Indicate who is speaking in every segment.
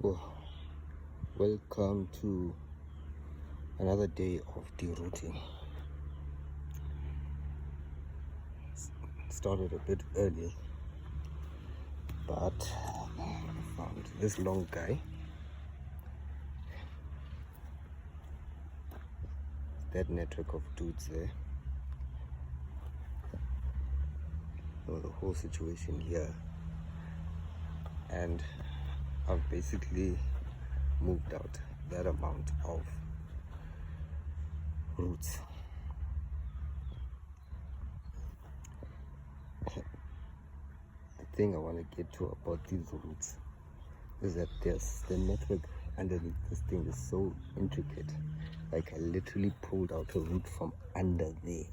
Speaker 1: people, welcome to another day of derooting. Started a bit early, but I found this long guy. That network of dudes there. So the whole situation here, and I've basically moved out that amount of roots. The thing I want to get to about these roots is that the network underneath this thing is so intricate. Like, I literally pulled out a root from under there,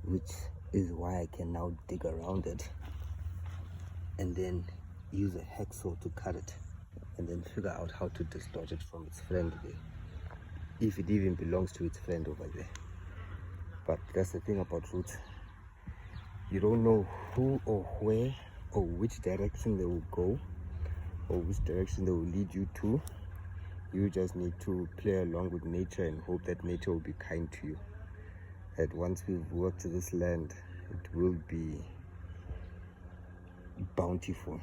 Speaker 1: which is why I can now dig around it and then use a hacksaw to cut it and then figure out how to dislodge it from its friend there, if it even belongs to its friend over there. But that's the thing about roots. You don't know who or where or which direction they will go or which direction they will lead you to. You just need to play along with nature and hope that nature will be kind to you. That once we've worked this land, it will be bountiful.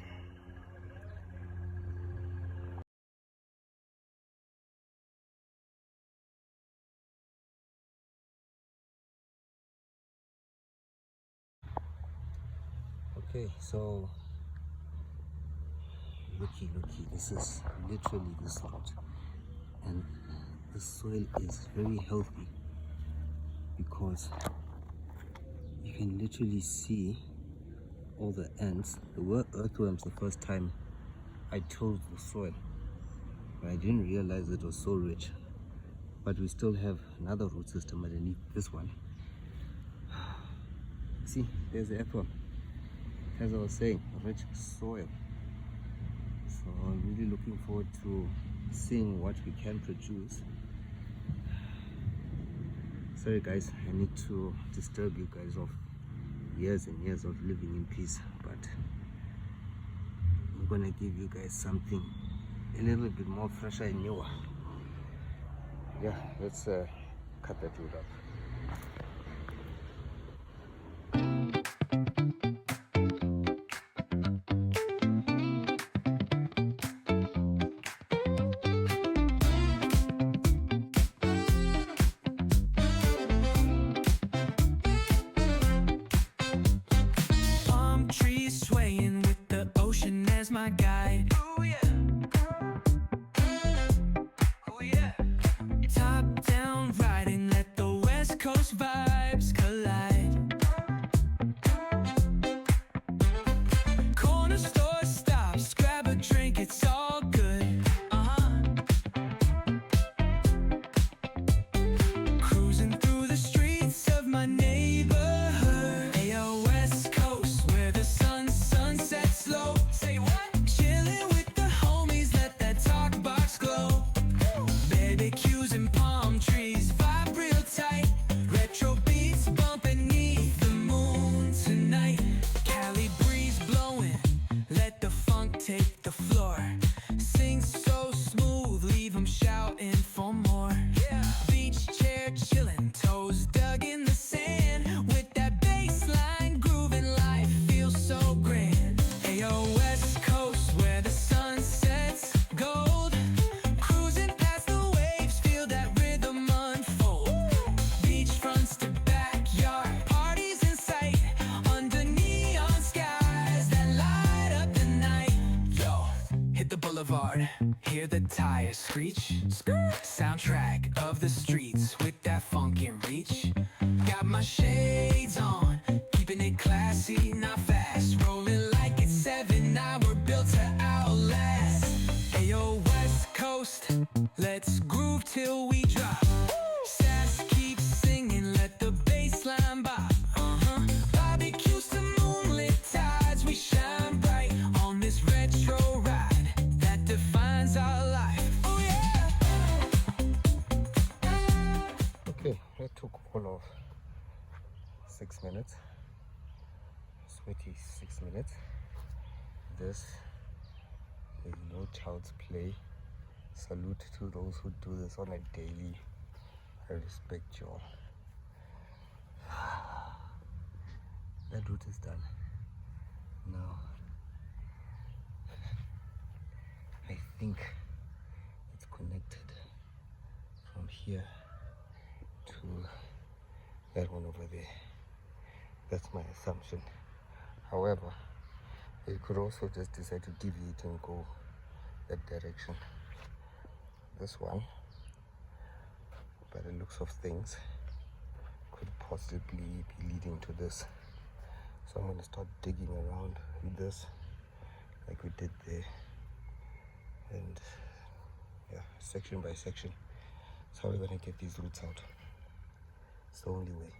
Speaker 1: Okay, so looky, this is literally this root, and the soil is very healthy because you can literally see all the ants. There were earthworms the first time I tilled the soil, but I didn't realize it was so rich. But we still have another root system underneath this one. See, there's the earthworm. As I was saying, rich soil. So I'm really looking forward to seeing what we can produce. Sorry guys, I need to disturb you guys of years and years of living in peace, but I'm gonna give you guys something a little bit more fresher and newer. Yeah, let's cut that root up.
Speaker 2: My guide. Oh yeah. Oh yeah. Top down riding, let the West Coast vibes collide. Corner store stops, grab a drink, it's all good. Cruising through the streets of my neighborhood. Ayo, West Coast, where the sun sets slow. Say what? Take the floor, sing so smooth, leave them shouting for more. Yeah. Beach chair chilling, toes dug in the sand, with that bass line grooving, life feels so grand. Ayo, West Coast, where the sun sets gold, cruising past the waves, feel that rhythm unfold. Beachfronts to backyard, parties in sight, under neon skies that light up the night. Hit the boulevard, hear the tires screech. Soundtrack of the streets with that funk and reach. Got my shades on, keeping it classy, not fast. Rolling like it's 7, now we're built to outlast. Ayo, West Coast, let's groove till we drop. Sass keeps singing, let the bass line bop. Barbecues to moonlit tides, we shine bright on this retro ride. Defines our life. Oh yeah.
Speaker 1: Okay, that took all of 6 minutes. Sweaty 6 minutes. This There's no child's play. Salute to those who do this on a daily. I respect y'all. That route is done. Now, I think it's connected from here to that one over there. That's my assumption. However, you could also just decide to deviate and go that direction. This one, by the looks of things, could possibly be leading to this. So I'm going to start digging around this like we did there, and yeah, section by section. That's how we're going to get these roots out. It's the only way.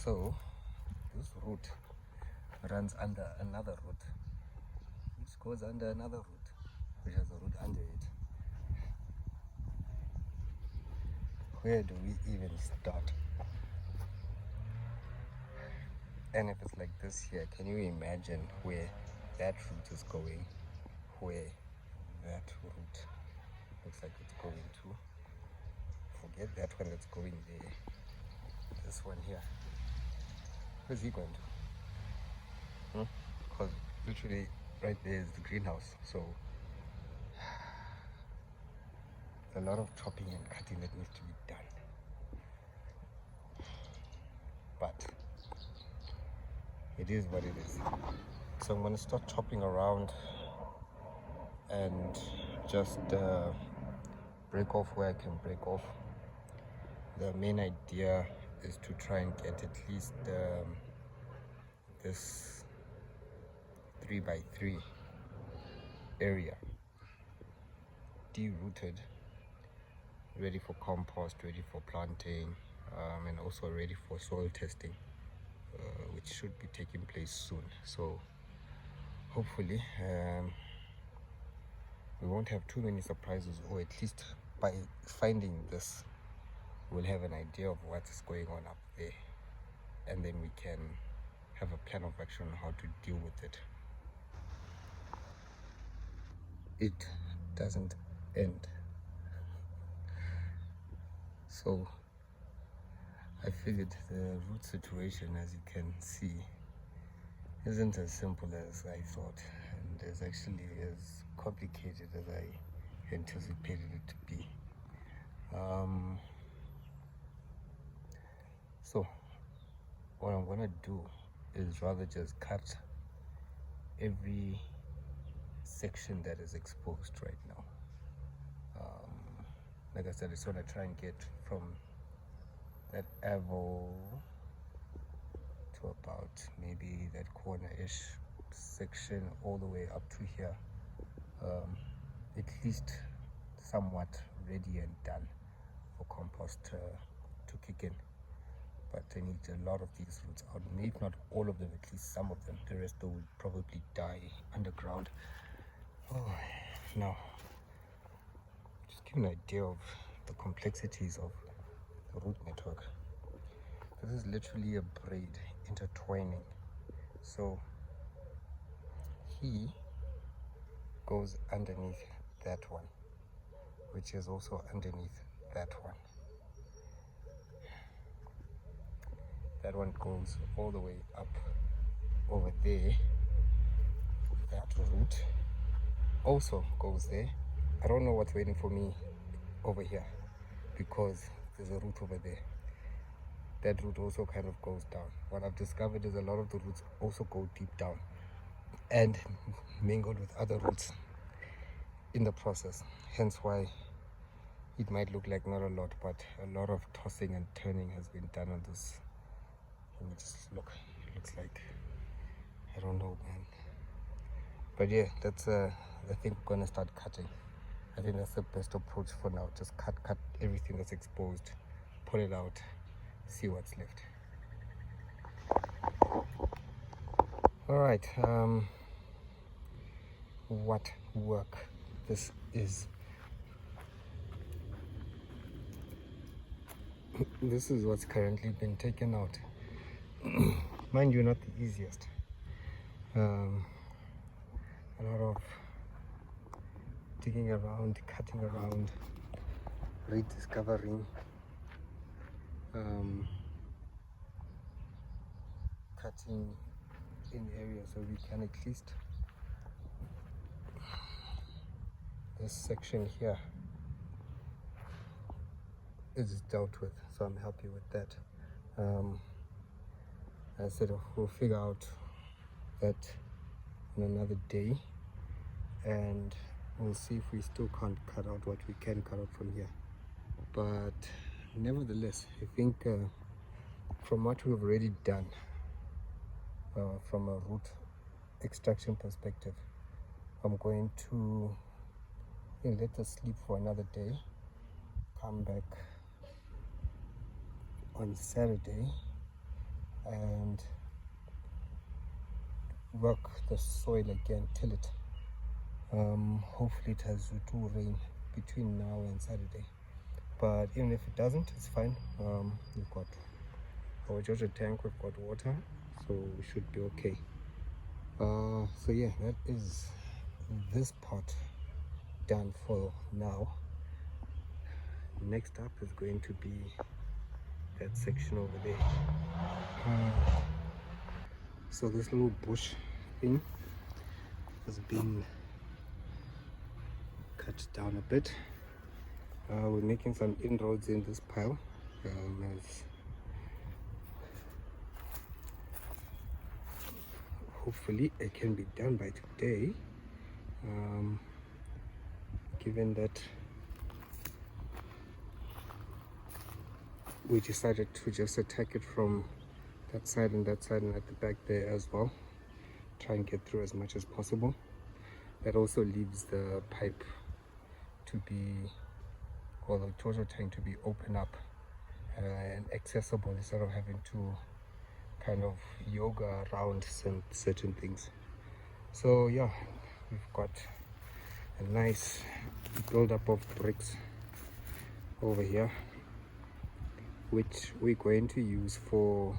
Speaker 1: So this route runs under another route, which goes under another route, which has a route under it. Where do we even start? And if it's like this here, can you imagine where that route is going? Where that route looks like it's going to? Forget that one that's going there. This one here. Where's he going to? Because literally right there is the greenhouse. So there's a lot of chopping and cutting that needs to be done. But it is what it is. So I'm going to start chopping around and just break off where I can break off. The main idea is to try and get at least this 3x3 area de-rooted, ready for compost, ready for planting, and also ready for soil testing, which should be taking place soon. So hopefully we won't have too many surprises, or at least by finding this we'll have an idea of what is going on up there, and then we can have a plan of action on how to deal with it. It doesn't end. So I figured the root situation, as you can see, isn't as simple as I thought, and is actually as complicated as I anticipated it to be. So what I'm gonna do is rather just cut every section that is exposed right now. Like I said, I just want to try and get from that avo to about maybe that corner-ish section all the way up to here, at least somewhat ready and done for compost to kick in. But I need a lot of these roots out, maybe not all of them, at least some of them. The rest will probably die underground. Oh, now, just give you an idea of the complexities of the root network. This is literally a braid intertwining. So he goes underneath that one, which is also underneath that one. That one goes all the way up over there. That root also goes there. I don't know what's waiting for me over here, because there's a root over there. that root also kind of goes down. What I've discovered is a lot of the roots also go deep down and mingled with other roots in the process, hence why it might look like not a lot, but a lot of tossing and turning has been done on this. Let me just look. It looks like, I don't know, man. But yeah, that's I think we're gonna start cutting. I think that's the best approach for now. Just cut everything that's exposed, pull it out, see what's left. All right, what work this is. This is what's currently been taken out. Mind you, not the easiest. A lot of digging around, cutting around, rediscovering, cutting in areas so we can at least, this section here is dealt with, so I'm happy with that. I said we'll figure out that on another day, and we'll see if we still can't cut out what we can cut out from here. But nevertheless, I think from what we've already done, from a root extraction perspective, I'm going to let this sleep for another day, come back on Saturday and work the soil again, till it. Hopefully it has to rain between now and Saturday, but even if it doesn't, it's fine. We've got our Georgia tank, we've got water, so we should be okay. So yeah, that is this part done for now. Next up is going to be that section over there. So this little bush thing has been cut down a bit. We're making some inroads in this pile, as hopefully it can be done by today, given that we decided to just attack it from that side and at the back there as well, try and get through as much as possible. That also leaves the pipe to be, or the Georgia tank to be open up and accessible, instead of having to kind of yoga around some certain things. So yeah, we've got a nice build-up of bricks over here, which we're going to use for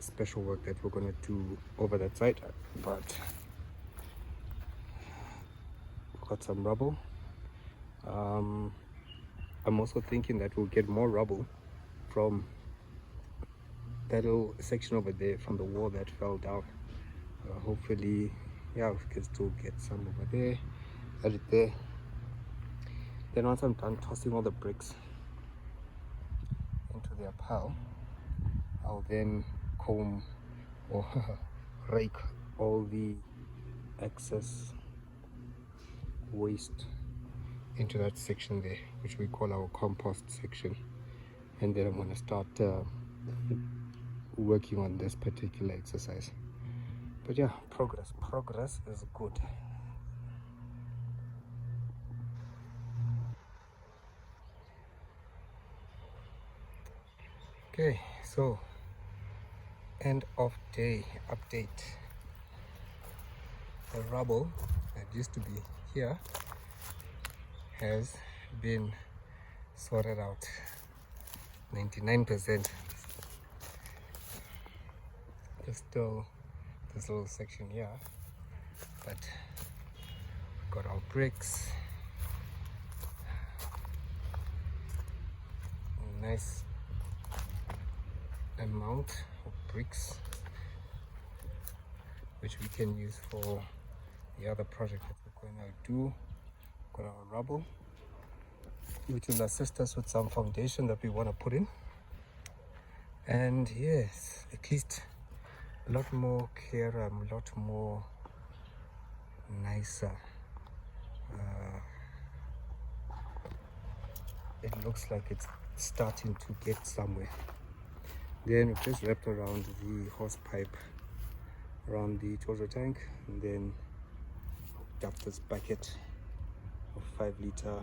Speaker 1: special work that we're going to do over that side. But we've got some rubble. I'm also thinking that we'll get more rubble from that little section over there, from the wall that fell down. Hopefully, yeah, we can still get some over there, add it there. Then once I'm done tossing all the bricks into their pile, I'll then comb or rake all the excess waste into that section there, which we call our compost section. And then I'm going to start working on this particular exercise. But yeah, progress is good. Okay, so end of day update. The rubble that used to be here has been sorted out 99%. There's still this little section here, but got our bricks, nice amount of bricks, which we can use for the other project that we're going to do. Got our rubble, which will assist us with some foundation that we want to put in. And yes, at least a lot more clearer, a lot more nicer. It looks like it's starting to get somewhere. Then we just wrapped around the hose pipe around the Jojo tank, and then hooked up this bucket of 5 liter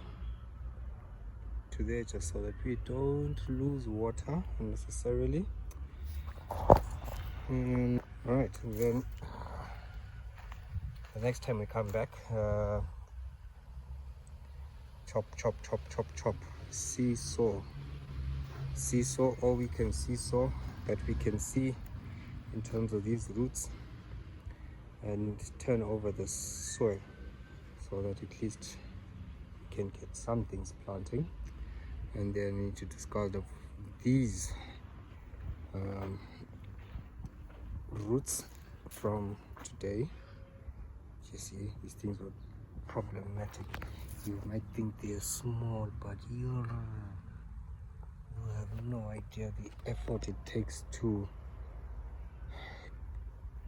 Speaker 1: to there, just so that we don't lose water unnecessarily. Right, and then the next time we come back, chop, seesaw, all we can seesaw that we can see in terms of these roots, and turn over the soil so that at least we can get some things planting. And then we need to discard of these roots from today. You see, these things were problematic. You might think they're small, but you have no idea the effort it takes to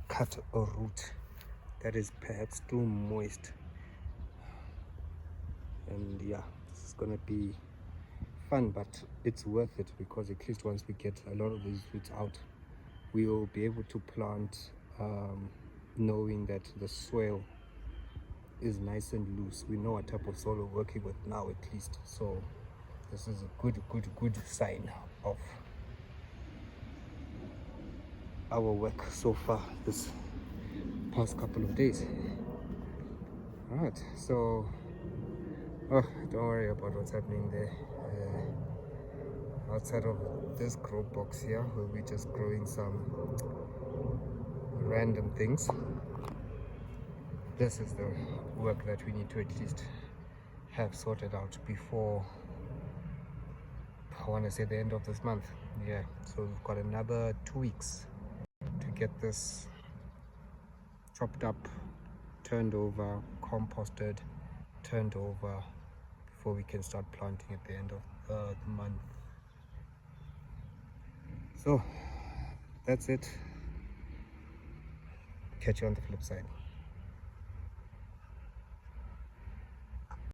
Speaker 1: cut a root that is perhaps too moist. And yeah, this is gonna be fun, but it's worth it, because at least once we get a lot of these roots out, we will be able to plant knowing that the soil is nice and loose. We know what type of soil we're working with now, at least. So this is a good sign of our work so far this past couple of days. All right, so don't worry about what's happening there. Outside of this grow box here, where we're just growing some random things, this is the work that we need to at least have sorted out before, I want to say, the end of this month. Yeah, so we've got another 2 weeks to get this chopped up, turned over, composted, turned over, before we can start planting at the end of the month. So that's it. Catch you on the flip side.